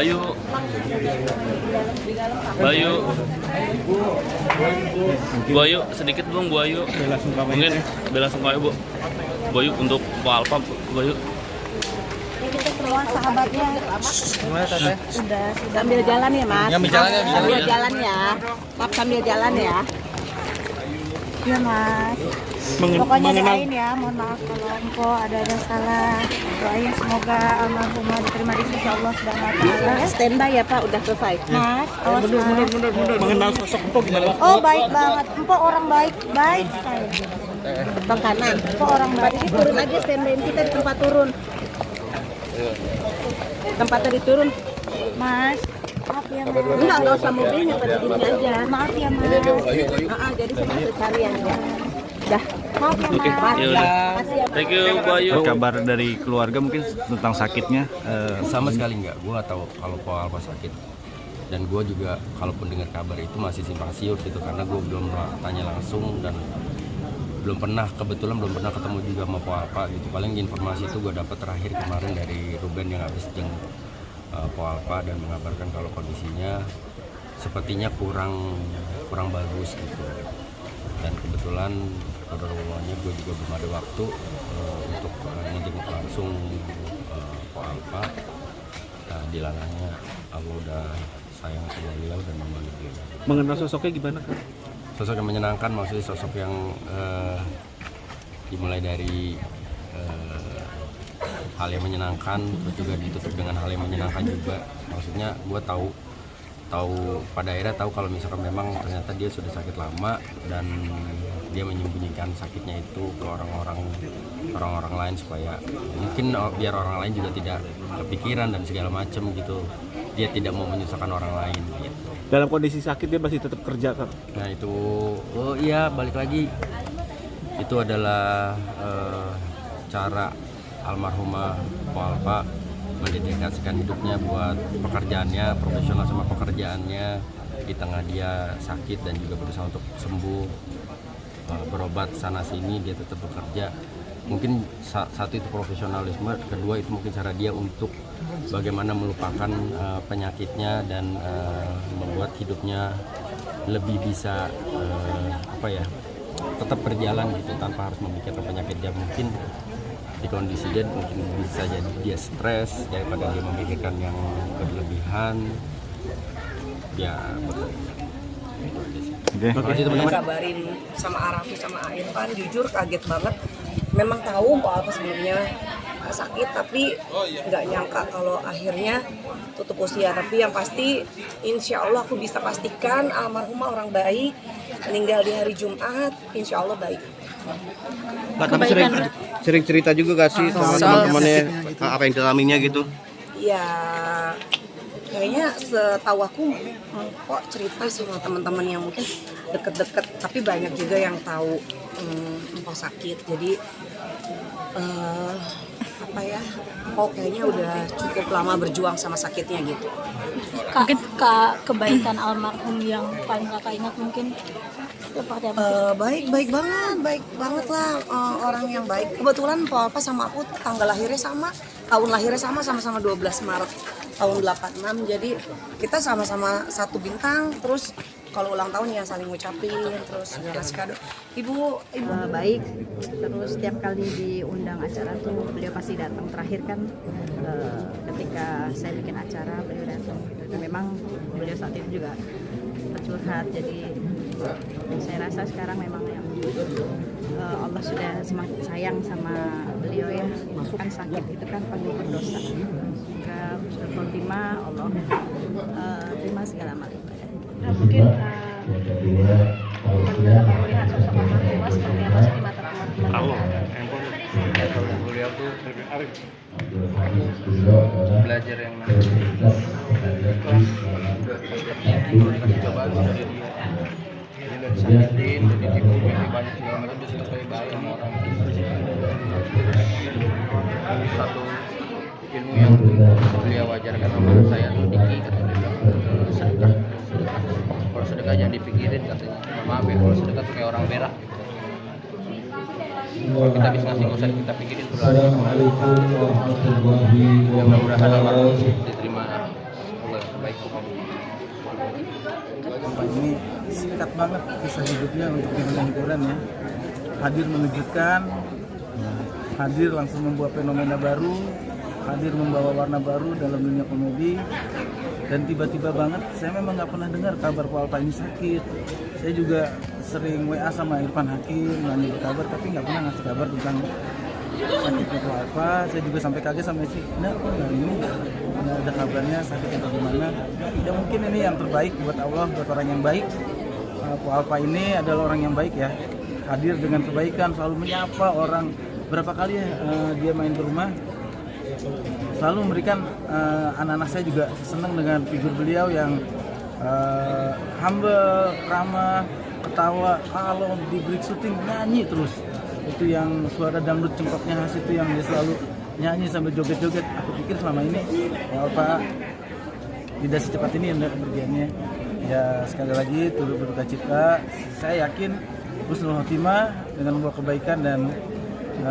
Bayu. Bayu. Bu Ayu, sedikit dong Bu Ayu. Mungkin bela sungkawa Bu. Bu Ayu untuk Pak Alfa, Bu Ayu. Kita semua sahabatnya. Gimana Tante? Sudah sambil jalan ya Mas. Sambil jalan ya, Sambil jalan ya. Tetap sambil jalan ya. Iya Mas. Pokoknya doain ya, mohon maaf kalau engkau ada salah. Doain semoga almarhumah diterima di sisi Allah Subhanahu wa taala. Standby ya Pak, udah selesai. Mas, awas Mas. Mengenal sosok Empok gimana? Oh, baik banget. Empok orang baik sekali. Bang kanan, Empok orang baik. Ini turun aja standby kita di tempat turun. Tempatnya diturun. Mas, maaf ya Mas. Enggak usah mobilnya, pada gini aja. Maaf ya Mas. Jadi saya masuk carian ya. Dah. Maaf ya Mas. Oke, ya udah. Makasih ya, Mas. Thank you Bu Ayu. Kabar dari keluarga mungkin tentang sakitnya Sama sekali enggak, gue nggak tahu kalau Pak Alfa sakit. Dan gue juga kalaupun dengar kabar itu masih simpang siur gitu, karena gue belum tanya langsung dan kebetulan belum pernah ketemu juga sama Pak Alfa gitu. Paling informasi itu gue dapat terakhir kemarin dari Ruben yang habis jenguk Pak Alfa dan mengabarkan kalau kondisinya sepertinya kurang bagus gitu. Dan kebetulan kebetulannya gue juga belum ada waktu untuk menjenguk langsung Pak Alfa. Nah, dilalahnya aku udah sayang sama beliau dan memanggil beliau. Mengenal sosoknya gimana Kak? Sosok yang menyenangkan, maksudnya sosok yang dimulai dari hal yang menyenangkan, terus juga ditutup dengan hal yang menyenangkan juga. Maksudnya gue tahu pada akhirnya tahu kalau misalkan memang ternyata dia sudah sakit lama dan dia menyembunyikan sakitnya itu ke orang-orang lain supaya mungkin biar orang lain juga tidak kepikiran dan segala macam gitu. Dia tidak mau menyusahkan orang lain gitu. Dalam kondisi sakit dia masih tetap kerja Kak? Nah itu, oh iya balik lagi, itu adalah cara almarhumah Pak Alfa mendedikasikan hidupnya buat pekerjaannya, profesional sama pekerjaannya di tengah dia sakit dan juga berusaha untuk sembuh, berobat sana sini dia tetap bekerja. Mungkin satu itu profesionalisme, kedua itu mungkin cara dia untuk bagaimana melupakan penyakitnya dan membuat hidupnya lebih bisa tetap berjalan gitu tanpa harus memikirkan penyakitnya. Mungkin di kondisi dia mungkin bisa jadi dia stres daripada dia memikirkan yang berlebihan ya. Oke. Kabarin sama Arafi sama Irfan, jujur kaget banget. Memang tahu Pak Alfa sebelumnya sakit, tapi nggak nyangka kalau akhirnya tutup usia. Tapi yang pasti insya Allah aku bisa pastikan almarhumah orang baik, meninggal di hari Jumat, insya Allah baik. Pak, tapi sering cerita juga gak sih sama teman-temannya apa yang dialaminya gitu? Ya kayaknya setahu aku kok cerita sama teman-teman yang mungkin deket-deket, tapi banyak juga yang tahu empok sakit. Jadi kayaknya udah cukup lama berjuang sama sakitnya gitu. Mungkin kebaikan almarhum yang paling kakak ingat mungkin seperti apa? Baik banget lah, orang yang baik. Kebetulan Pak Alfa sama aku tanggal lahirnya sama, tahun lahirnya sama-sama 12 Maret tahun 86. Jadi kita sama-sama satu bintang. Terus kalau ulang tahun ya saling ngucapin, terus ngasih kado. Ibu baik. Terus setiap kali diundang acara tuh beliau pasti datang. Terakhir kan ketika saya bikin acara beliau datang. Dan memang beliau saat itu juga curhat. Jadi saya rasa sekarang memang yang Allah sudah semakin sayang sama beliau ya. Kan sakit itu kan panggung berdosa. Jika husnul khotimah, Allah terima segala amal ibadah. Mungkin melihat sosok almarhumah seperti apa sih di mata teman-teman? Beliau tuh belajar yang mana? Dikasih cobaan dari dia. Dia udah disakitin, udah ditipu, mimpi banyak segala macam, dia sudah kayak baik sama orang. Satu ilmu yang beliau ajarkan sama saya tuh Diki, kata dia bilang sedekah. Kalau sedekah jangan dipikirin katanya. Maaf ya, kalau sedekah tuh kayak orang berak gitu. Kalau kita bisa ngasih, nggak usah kita pikirin dulu. Ya mudah-mudahan almarhum diterima Alfa ini singkat banget kisah hidupnya untuk dunia hiburan ya. Hadir mengejutkan, hadir langsung membuat fenomena baru, hadir membawa warna baru dalam dunia komedi. Dan tiba-tiba banget, saya memang nggak pernah dengar kabar Ko Alfa ini sakit. Saya juga sering WA sama Irfan Hakim, nanya berkabar, tapi nggak pernah ngasih kabar tentang sakitnya Ko Alfa. Saya juga sampai kaget sama istri, nah ini nggak ada kabarnya sakit atau gimana. Ya mungkin ini yang terbaik buat Allah, buat orang yang baik. Ko Alfa ini adalah orang yang baik ya, hadir dengan kebaikan, selalu menyapa orang. Berapa kali ya dia main ke rumah, selalu memberikan anak-anak saya juga senang dengan figur beliau yang humble, ramah, ketawa. Kalau di break syuting nyanyi terus, itu yang suara dangdut cengkoknya khas itu yang dia selalu nyanyi sambil joget-joget. Aku pikir selama ini Alfa tidak secepat ini yang kepergiannya. Ya sekali lagi turut berduka cita. Saya yakin husnul khotimah dengan membawa kebaikan, dan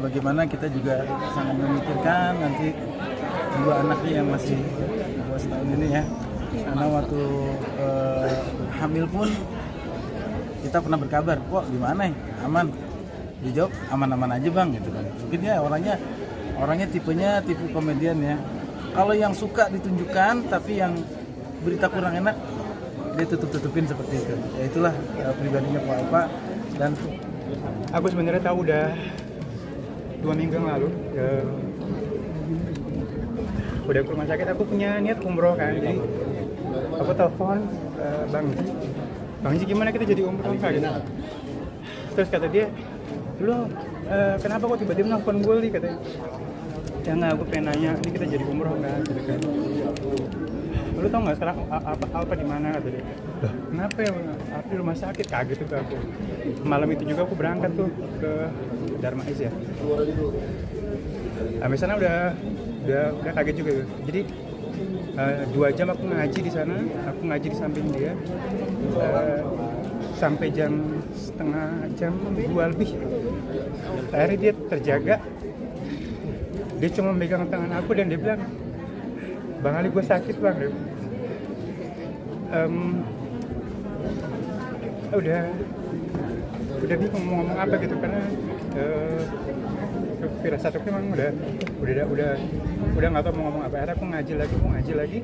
bagaimana kita juga sangat memikirkan nanti dua anaknya yang masih bawah setahun ini ya. Karena waktu hamil pun kita pernah berkabar, kok gimana ya, aman? Dijawab aman-aman aja bang gitu kan. Mungkin ya orangnya tipenya tipe komedian ya. Kalau yang suka ditunjukkan tapi yang berita kurang enak dia tutupin seperti itu. Ya itulah pribadinya Ko Alfa. Dan aku sebenarnya tahu udah 2 minggu yang lalu udah ke rumah sakit. Aku punya niat umroh kan, jadi aku telepon Bang Ji gimana kita jadi umroh kan gitu. Terus kata dia, lo kenapa kok tiba-tiba nelfon gue nih, katanya. Ya nggak, aku pengen nanya, ini kita jadi umroh kan gitu kan. Lu tau nggak sekarang Alfa di mana, kata dia. Loh, kenapa ya? Aku di rumah sakit, kaget tuh aku. Malam itu juga aku berangkat tuh ke Darmais ya. Sampai sana udah kaget juga tuh. Jadi 2 jam aku ngaji di sana, aku ngaji di samping dia. Sampai jam setengah jam 2 lebih. Akhirnya dia terjaga. Dia cuma megang tangan aku dan dia bilang, Bang Ali, gue sakit bang. Udah bingung mau ngomong apa gitu, karena firasat aku memang udah nggak tahu mau ngomong apa. Akhirnya aku ngaji lagi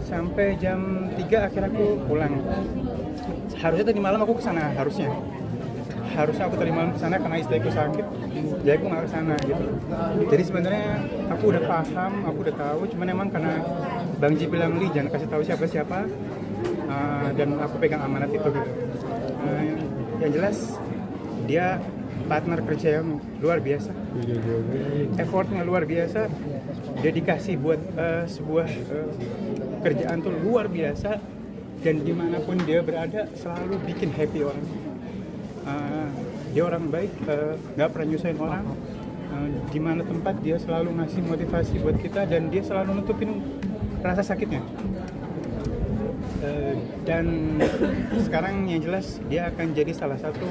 sampai jam 3 akhirnya aku pulang. Harusnya tadi malam aku kesana, harusnya aku tadi malam kesana karena istriku sakit, jadi aku nggak kesana gitu. Jadi sebenarnya aku udah paham, aku udah tahu, cuman emang karena Bang Ji bilang, Li jangan kasih tahu siapa-siapa, dan aku pegang amanat itu gitu. Yang jelas dia partner kerja yang luar biasa, effortnya luar biasa, dedikasi buat sebuah kerjaan tuh luar biasa, dan dimanapun dia berada selalu bikin happy orang. Dia orang baik, nggak pernah nyusahin orang. Di mana tempat dia selalu ngasih motivasi buat kita, dan dia selalu nutupin rasa sakitnya. Dan sekarang yang jelas dia akan jadi salah satu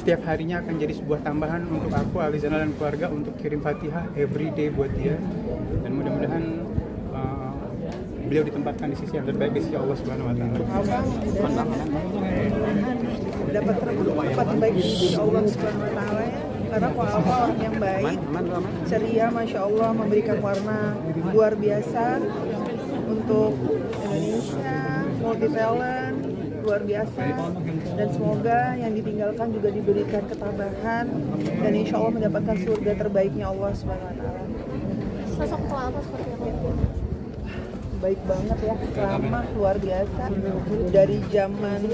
setiap harinya akan jadi sebuah tambahan untuk aku, Ali Zainal, dan keluarga untuk kirim Fatihah everyday buat dia, dan mudah-mudahan beliau ditempatkan di sisi yang terbaik di sisi Allah Subhanahu wa taala. Dapat tempat terbaik di sisi Allah Subhanahu wa taala ya. Karena Ko Alfa orang yang baik, ceria, Masya Allah, memberikan warna luar biasa untuk Indonesia, multi talent, luar biasa. Dan semoga yang ditinggalkan juga diberikan ketabahan, dan insya Allah mendapatkan surga terbaiknya Allah Subhanahu wa taala. Sosok Ko Alfa seperti apa? Baik banget ya, ramah, luar biasa. Dari zaman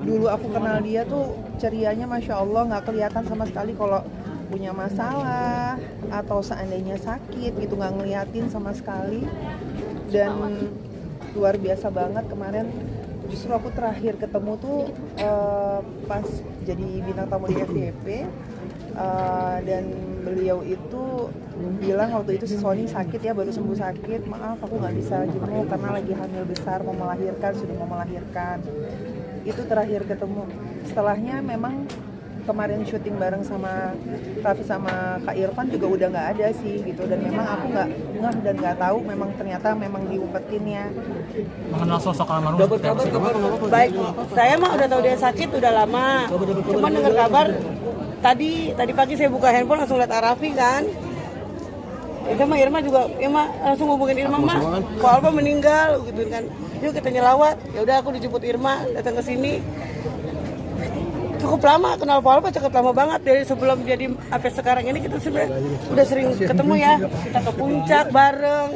dulu aku kenal dia tuh cerianya Masya Allah, nggak kelihatan sama sekali kalau punya masalah atau seandainya sakit gitu, nggak ngeliatin sama sekali. Dan luar biasa banget. Kemarin justru aku terakhir ketemu tuh pas jadi bintang tamu di FYP, dan beliau itu bilang waktu itu si Sony sakit ya, baru sembuh sakit, maaf aku nggak bisa jenguk karena lagi hamil besar, mau melahirkan, sudah mau melahirkan. Itu terakhir ketemu. Setelahnya memang kemarin syuting bareng sama Raffi sama Kak Irfan juga udah nggak ada sih gitu, dan memang aku nggak ngeh dan nggak tahu memang ternyata memang diumpetin ya. Mengenal sosok almarhum. Baik, saya mah udah tahu dia sakit udah lama. Cuma dengar kabar tadi pagi saya buka handphone langsung lihat Arafi kan. Itu mah Irma juga, langsung hubungin Irma mah, Ko Alpa meninggal gitu kan. Yuk kita nyelawat. Ya udah aku dijemput Irma datang ke sini. Cukup lama kenal Ko Alpa, cukup lama banget dari sebelum jadi sampai sekarang ini kita udah sering ketemu ya. Kita ke puncak bareng.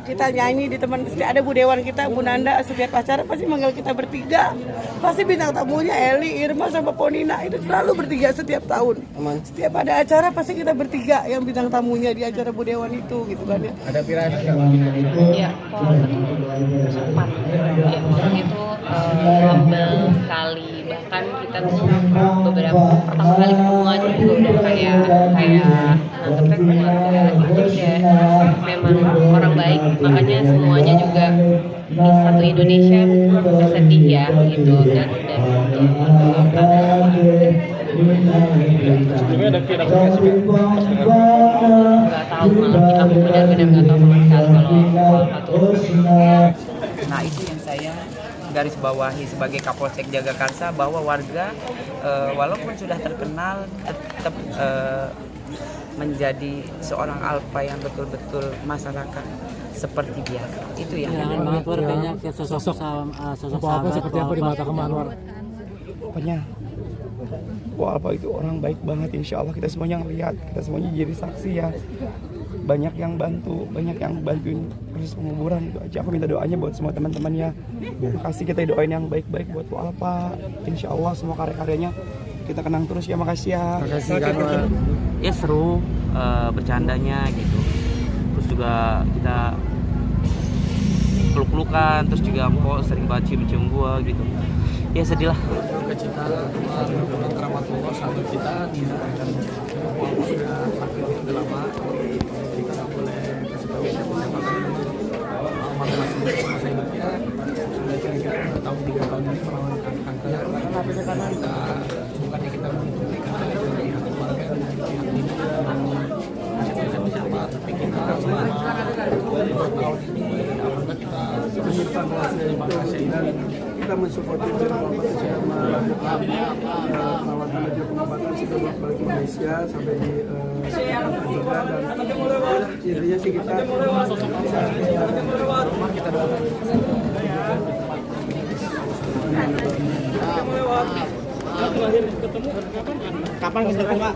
Kita nyanyi di teman, ada Bu Dewan kita, Bu Nanda, setiap acara pasti manggil kita bertiga. Pasti bintang tamunya Eli, Irma, sama Ponina itu selalu bertiga setiap tahun. Setiap ada acara pasti kita bertiga yang bintang tamunya di acara Bu Dewan itu gitu kan ya. Ada pirasat nggak? Iya, kalau sempat. Ya, itu humble sekali. Bahkan kita tuh beberapa pertama kali ketemu aja juga udah kayak nanggepnya keluarga gitu. Jadi memang orang baik, makanya semuanya juga di satu Indonesia bersedih ya gitu dan Sebelumnya ada viral nggak sih nggak tahu, malah aku benar-benar nggak tahu sama sekali kalau Alfa tuh. Nah itu yang saya garis bawahi sebagai Kapolsek Jagakarsa, bahwa warga walaupun sudah terkenal tetap menjadi seorang Alfa yang betul-betul masyarakat seperti biasa. Itu yang sosok apa seperti apa di mata Kang Anwar. Pokoknya Ko Alpa itu orang baik banget, insya Allah kita semuanya ngeliat, kita semuanya jadi saksi ya. Banyak yang bantuin proses penguburan, itu aja. Aku minta doanya buat semua teman-temannya. Makasih, kita doain yang baik-baik buat Ko Alpa. Insya Allah semua karya-karyanya kita kenang terus ya. Makasih ya. Makasih Kanwar. ya seru bercandanya gitu. Terus juga kita peluk-pelukan, terus juga Mpok sering banget cium-cium gua gitu. Ya sedih lah. Kecita keramatullah sahabat kita menyampaikan sudah sakit udah lama, kita nggak boleh kasih tahu siapa almarhum masa hidupnya. Sudah kira-kira 2 tahun 3 tahun ini melawan kanker. Kita bukannya kita memberikan dari keluarga dan pihak ini kasih siapa, tapi kita selama 2 tahun ini alhamdulillah kita menyimpan rahasia dari Makasih dan kita mensupport Bapak sudah melakukan perawatan menuju pengobatan sudah balik ke Malaysia sampai di Jakarta juga, dan intinya sih kita rumah kita Kapan ketemu Pak?